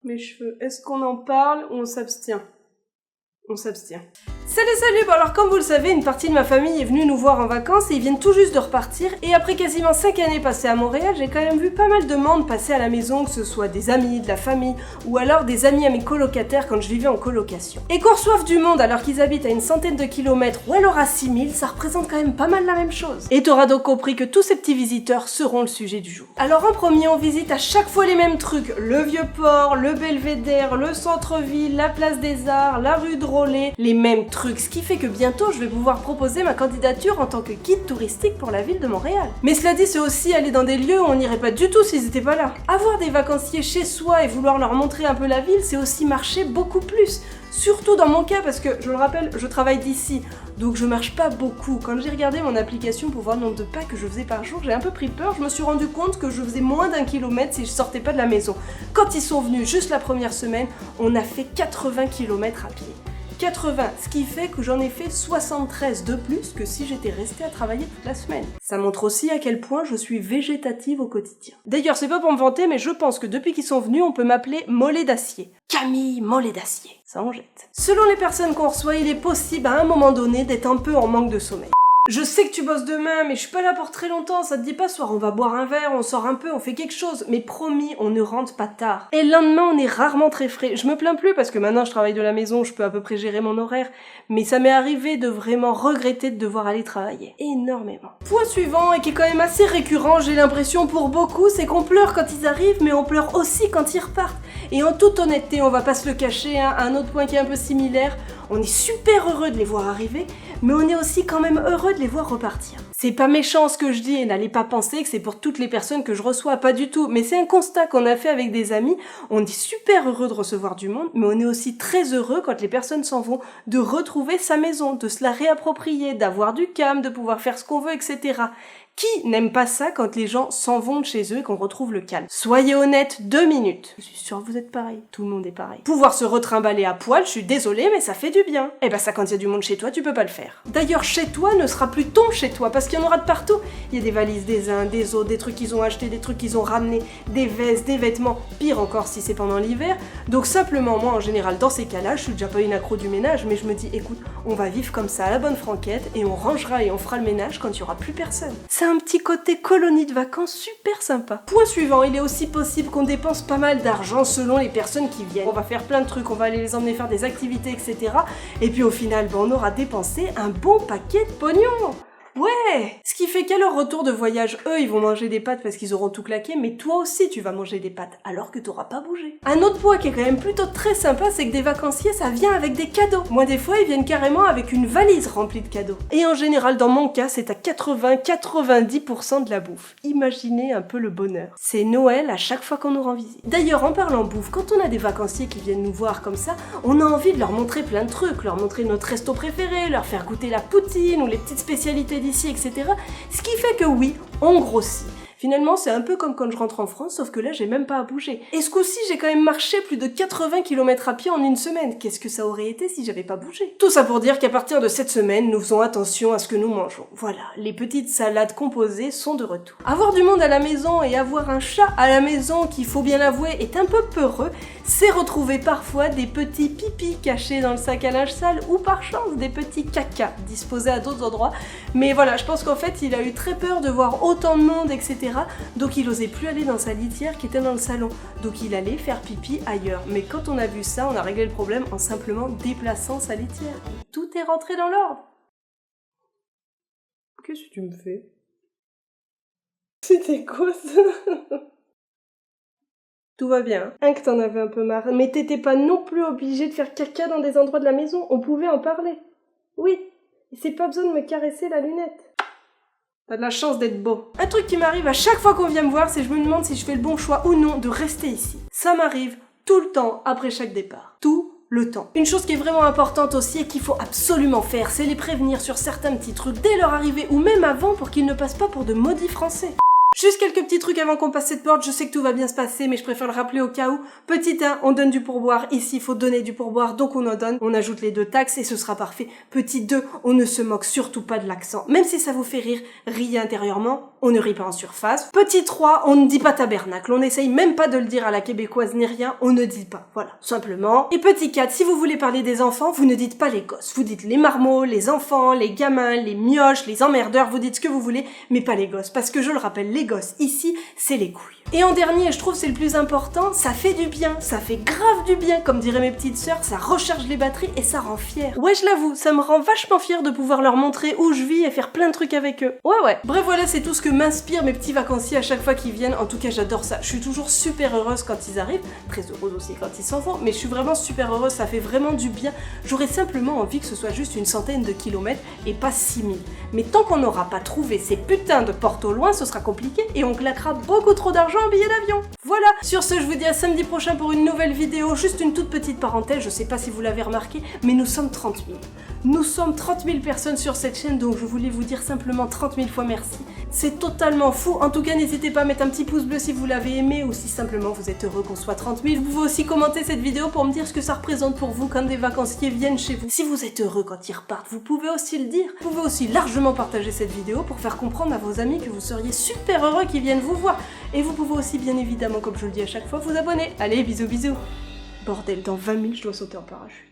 mes cheveux. Est-ce qu'on en parle ou on s'abstient? On s'abstient. Salut, bon alors comme vous le savez, une partie de ma famille est venue nous voir en vacances et ils viennent tout juste de repartir, et après quasiment 5 années passées à Montréal, j'ai quand même vu pas mal de monde passer à la maison, que ce soit des amis, de la famille, ou alors des amis à mes colocataires quand je vivais en colocation. Et qu'on reçoive du monde alors qu'ils habitent à une centaine de kilomètres ou alors à 6000, ça représente quand même pas mal la même chose. Et t'auras donc compris que tous ces petits visiteurs seront le sujet du jour. Alors en premier, on visite à chaque fois les mêmes trucs, le Vieux-Port, le Belvédère, le centre-ville, la place des Arts, la rue de Rollet, les mêmes trucs, ce qui fait que bientôt je vais pouvoir proposer ma candidature en tant que guide touristique pour la ville de Montréal. Mais cela dit, c'est aussi aller dans des lieux où on n'irait pas du tout s'ils étaient pas là. Avoir des vacanciers chez soi et vouloir leur montrer un peu la ville, c'est aussi marcher beaucoup plus. Surtout dans mon cas parce que, je le rappelle, je travaille d'ici, donc je marche pas beaucoup. Quand j'ai regardé mon application pour voir le nombre de pas que je faisais par jour, j'ai un peu pris peur, je me suis rendu compte que je faisais moins d'1 kilomètre si je sortais pas de la maison. Quand ils sont venus juste la première semaine, on a fait 80 km à pied. 80, ce qui fait que j'en ai fait 73 de plus que si j'étais restée à travailler toute la semaine. Ça montre aussi à quel point je suis végétative au quotidien. D'ailleurs, c'est pas pour me vanter, mais je pense que depuis qu'ils sont venus, on peut m'appeler Mollet d'acier. Camille Mollet d'acier. Ça en jette. Selon les personnes qu'on reçoit, il est possible à un moment donné d'être un peu en manque de sommeil. Je sais que tu bosses demain, mais je suis pas là pour très longtemps, ça te dit pas soir on va boire un verre, on sort un peu, on fait quelque chose, mais promis, on ne rentre pas tard. Et le lendemain, on est rarement très frais. Je me plains plus parce que maintenant je travaille de la maison, je peux à peu près gérer mon horaire, mais ça m'est arrivé de vraiment regretter de devoir aller travailler. Énormément. Point suivant, et qui est quand même assez récurrent, j'ai l'impression pour beaucoup, c'est qu'on pleure quand ils arrivent, mais on pleure aussi quand ils repartent. Et en toute honnêteté, on va pas se le cacher, hein, un autre point qui est un peu similaire, on est super heureux de les voir arriver, mais on est aussi quand même heureux de les voir repartir. C'est pas méchant ce que je dis et n'allez pas penser que c'est pour toutes les personnes que je reçois, pas du tout, mais c'est un constat qu'on a fait avec des amis, on est super heureux de recevoir du monde, mais on est aussi très heureux quand les personnes s'en vont, de retrouver sa maison, de se la réapproprier, d'avoir du calme, de pouvoir faire ce qu'on veut, etc. Qui n'aime pas ça quand les gens s'en vont de chez eux et qu'on retrouve le calme? Soyez honnête 2 minutes. Je suis sûre que vous êtes pareil. Tout le monde est pareil. Pouvoir se retrimballer à poil, je suis désolée, mais ça fait du bien. Et ben ça, quand il y a du monde chez toi, tu peux pas le faire. D'ailleurs, chez toi ne sera plus ton chez toi, parce qu'il y en aura de partout. Il y a des valises des uns, des autres, des trucs qu'ils ont achetés, des trucs qu'ils ont ramenés, des vestes, des vêtements. Pire encore si c'est pendant l'hiver. Donc simplement, moi, en général, dans ces cas-là, je suis déjà pas une accro du ménage, mais je me dis, écoute, on va vivre comme ça à la bonne franquette, et on rangera et on fera le ménage quand il y aura plus personne. C'est un petit côté colonie de vacances super sympa. Point suivant, il est aussi possible qu'on dépense pas mal d'argent selon les personnes qui viennent. On va faire plein de trucs, on va aller les emmener faire des activités, etc. Et puis au final, on aura dépensé un bon paquet de pognon. Ouais! Ce qui fait qu'à leur retour de voyage, eux, ils vont manger des pâtes parce qu'ils auront tout claqué, mais toi aussi, tu vas manger des pâtes, alors que t'auras pas bougé. Un autre point qui est quand même plutôt très sympa, c'est que des vacanciers, ça vient avec des cadeaux. Moi, des fois, ils viennent carrément avec une valise remplie de cadeaux. Et en général, dans mon cas, c'est à 80-90% de la bouffe. Imaginez un peu le bonheur. C'est Noël à chaque fois qu'on nous rend visite. D'ailleurs, en parlant bouffe, quand on a des vacanciers qui viennent nous voir comme ça, on a envie de leur montrer plein de trucs, leur montrer notre resto préféré, leur faire goûter la poutine ou les petites spécialités d'ici, etc. Ce qui fait que oui, on grossit. Finalement, c'est un peu comme quand je rentre en France, sauf que là, j'ai même pas à bouger. Et ce coup-ci, j'ai quand même marché plus de 80 km à pied en une semaine. Qu'est-ce que ça aurait été si j'avais pas bougé? Tout ça pour dire qu'à partir de cette semaine, nous faisons attention à ce que nous mangeons. Voilà, les petites salades composées sont de retour. Avoir du monde à la maison et avoir un chat à la maison, qu'il faut bien l'avouer, est un peu peureux, c'est retrouver parfois des petits pipis cachés dans le sac à linge sale ou par chance des petits cacas disposés à d'autres endroits. Mais voilà, je pense qu'en fait, il a eu très peur de voir autant de monde, etc. Donc il osait plus aller dans sa litière qui était dans le salon. Donc il allait faire pipi ailleurs. Mais quand on a vu ça, on a réglé le problème en simplement déplaçant sa litière. Tout est rentré dans l'ordre. Qu'est-ce que tu me fais? C'était quoi ça? Tout va bien, hein, que t'en avais un peu marre. Mais t'étais pas non plus obligé de faire caca dans des endroits de la maison, on pouvait en parler. Oui, et c'est pas besoin de me caresser la lunette. T'as de la chance d'être beau. Un truc qui m'arrive à chaque fois qu'on vient me voir, c'est que je me demande si je fais le bon choix ou non de rester ici. Ça m'arrive tout le temps après chaque départ. Tout le temps. Une chose qui est vraiment importante aussi et qu'il faut absolument faire, c'est les prévenir sur certains petits trucs dès leur arrivée ou même avant pour qu'ils ne passent pas pour de maudits Français. Juste quelques petits trucs avant qu'on passe cette porte, je sais que tout va bien se passer, mais je préfère le rappeler au cas où. Petit 1, on donne du pourboire, ici il faut donner du pourboire, donc on en donne, on ajoute les 2 taxes et ce sera parfait. Petit 2, on ne se moque surtout pas de l'accent, même si ça vous fait rire, riez intérieurement, on ne rit pas en surface. Petit 3, on ne dit pas tabernacle, on n'essaye même pas de le dire à la québécoise ni rien, on ne dit pas, voilà, simplement. Et petit 4, si vous voulez parler des enfants, vous ne dites pas les gosses, vous dites les marmots, les enfants, les gamins, les mioches, les emmerdeurs, vous dites ce que vous voulez, mais pas les gosses, parce que je le rappelle, les gosses, ici, c'est les couilles. Et en dernier, je trouve c'est le plus important, ça fait du bien, ça fait grave du bien, comme diraient mes petites sœurs, ça recharge les batteries et ça rend fière. Ouais, je l'avoue, ça me rend vachement fière de pouvoir leur montrer où je vis et faire plein de trucs avec eux. Ouais. Bref, voilà, c'est tout ce que m'inspirent mes petits vacanciers à chaque fois qu'ils viennent. En tout cas, j'adore ça. Je suis toujours super heureuse quand ils arrivent, très heureuse aussi quand ils s'en vont, mais je suis vraiment super heureuse, ça fait vraiment du bien. J'aurais simplement envie que ce soit juste une centaine de kilomètres et pas 6000. Mais tant qu'on n'aura pas trouvé ces putains de portes au loin, ce sera compliqué et on claquera beaucoup trop d'argent en billets d'avion. Voilà, sur ce, je vous dis à samedi prochain pour une nouvelle vidéo. Juste une toute petite parenthèse, je sais pas si vous l'avez remarqué, mais nous sommes 30 000. Nous sommes 30 000 personnes sur cette chaîne, donc je voulais vous dire simplement 30 000 fois merci. C'est totalement fou. En tout cas, n'hésitez pas à mettre un petit pouce bleu si vous l'avez aimé ou si simplement vous êtes heureux qu'on soit 30 000. Vous pouvez aussi commenter cette vidéo pour me dire ce que ça représente pour vous quand des vacanciers viennent chez vous. Si vous êtes heureux quand ils repartent, vous pouvez aussi le dire. Vous pouvez aussi largement partager cette vidéo pour faire comprendre à vos amis que vous seriez super heureux qu'ils viennent vous voir. Et vous pouvez aussi, bien évidemment, comme je le dis à chaque fois, vous abonner. Allez, bisous bisous. Bordel, dans 20 000, je dois sauter en parachute.